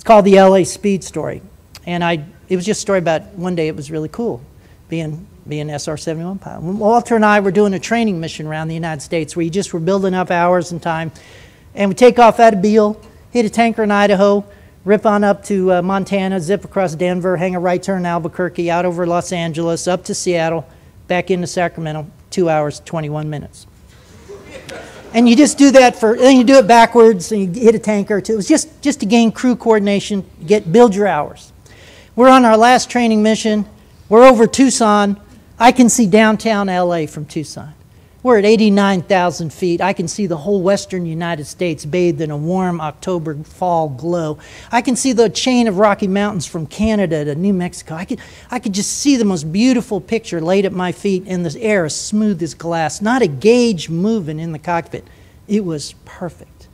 called the LA Speed Story. And it was just a story about one day it was really cool being SR-71 pilot. Walter and I were doing a training mission around the United States where you just were building up hours and time. And we take off out of Beale, hit a tanker in Idaho, rip on up to Montana, zip across Denver, hang a right turn in Albuquerque, out over Los Angeles, up to Seattle, back into Sacramento, 2 hours, 21 minutes. And you just do that then you do it backwards, and you hit a tanker or two. It was just to gain crew coordination, build your hours. We're on our last training mission. We're over Tucson. I can see downtown LA from Tucson. We're at 89,000 feet. I can see the whole western United States bathed in a warm October fall glow. I can see the chain of Rocky Mountains from Canada to New Mexico. I could just see the most beautiful picture laid at my feet, and the air as smooth as glass. Not a gauge moving in the cockpit. It was perfect.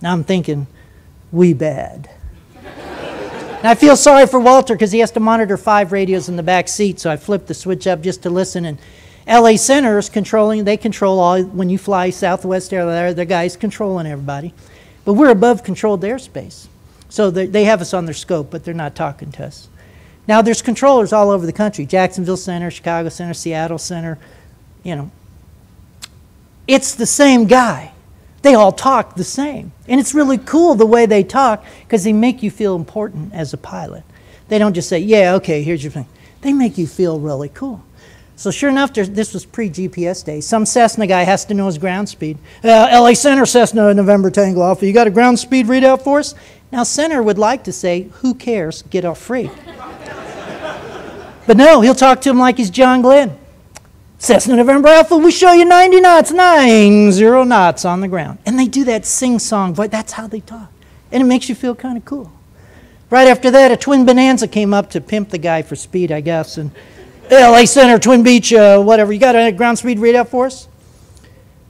Now I'm thinking, we bad. And I feel sorry for Walter because he has to monitor 5 radios in the back seat, so I flipped the switch up just to listen. And LA Center is they control all, when you fly Southwest Air, the guys controlling everybody. But we're above controlled airspace. So they have us on their scope, but they're not talking to us. Now there's controllers all over the country. Jacksonville Center, Chicago Center, Seattle Center, you know. It's the same guy. They all talk the same. And it's really cool the way they talk because they make you feel important as a pilot. They don't just say, yeah, okay, here's your thing. They make you feel really cool. So sure enough, this was pre-GPS days. Some Cessna guy has to know his ground speed. LA Center, Cessna, November Tango Alpha. You got a ground speed readout for us? Now Center would like to say, who cares, get off free. But no, he'll talk to him like he's John Glenn. Cessna November Alpha, we show you 90 knots, 90 knots on the ground. And they do that sing-song voice. That's how they talk. And it makes you feel kind of cool. Right after that, a twin Bonanza came up to pimp the guy for speed, I guess. And LA Center, Twin Beach, whatever. You got a ground speed readout for us?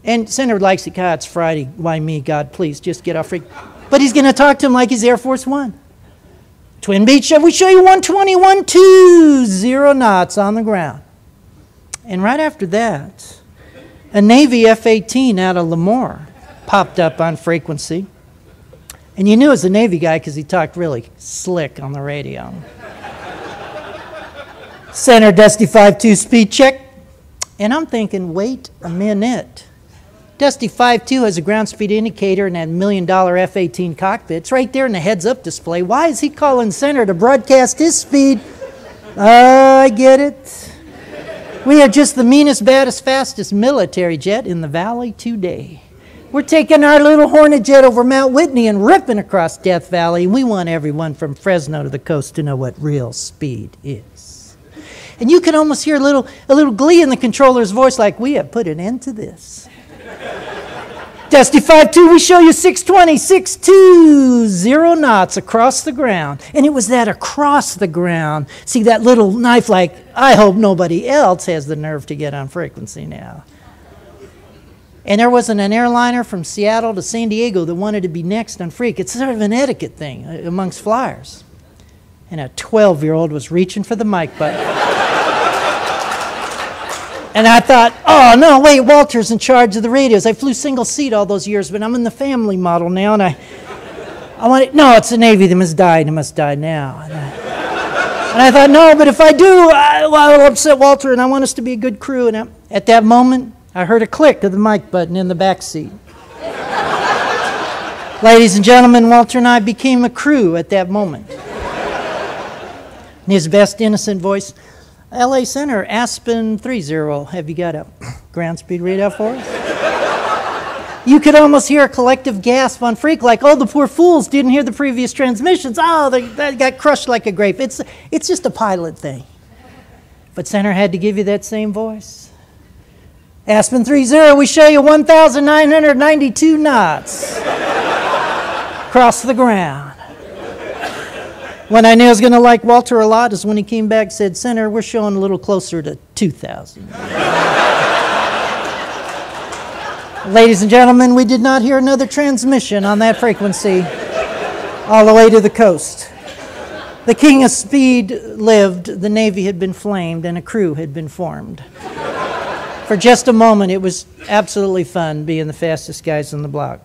And Center likes it. God, it's Friday. Why me, God? Please, just get off free. But he's going to talk to him like he's Air Force One. Twin Beach, we show you 120, 20 knots on the ground. And right after that, a Navy F-18 out of Lemoore popped up on frequency. And you knew it was a Navy guy because he talked really slick on the radio. Center, Dusty 5-2 speed check. And I'm thinking, wait a minute. Dusty 5-2 has a ground speed indicator in that $1 million F-18 cockpit. It's right there in the heads-up display. Why is he calling Center to broadcast his speed? I get it. We had just the meanest, baddest, fastest military jet in the valley today. We're taking our little Hornet jet over Mount Whitney and ripping across Death Valley. We want everyone from Fresno to the coast to know what real speed is. And you can almost hear a little glee in the controller's voice like, we have put an end to this. Dusty 5-2, we show you 620, 620 knots across the ground. And it was that across the ground. See that little knife like, I hope nobody else has the nerve to get on frequency now. And there wasn't an airliner from Seattle to San Diego that wanted to be next on Freak. It's sort of an etiquette thing amongst flyers. And a 12-year-old was reaching for the mic button. And I thought, oh, no, wait, Walter's in charge of the radios. I flew single seat all those years, but I'm in the family model now, and I wanted, no, it's the Navy. They must die. They must die now. And I thought, no, but if I do, I'll upset Walter, and I want us to be a good crew. And at that moment, I heard a click of the mic button in the back seat. Ladies and gentlemen, Walter and I became a crew at that moment. In his best innocent voice, LA Center, Aspen 30, have you got a ground speed readout for us? You could almost hear a collective gasp on Freak like, oh, the poor fools didn't hear the previous transmissions. Oh, they got crushed like a grape. It's just a pilot thing. But Center had to give you that same voice. Aspen 30, we show you 1,992 knots across the ground. When I knew I was going to like Walter a lot is when he came back and said, Center, we're showing a little closer to 2,000. Ladies and gentlemen, we did not hear another transmission on that frequency all the way to the coast. The king of speed lived, the Navy had been flamed, and a crew had been formed. For just a moment, it was absolutely fun being the fastest guys on the block.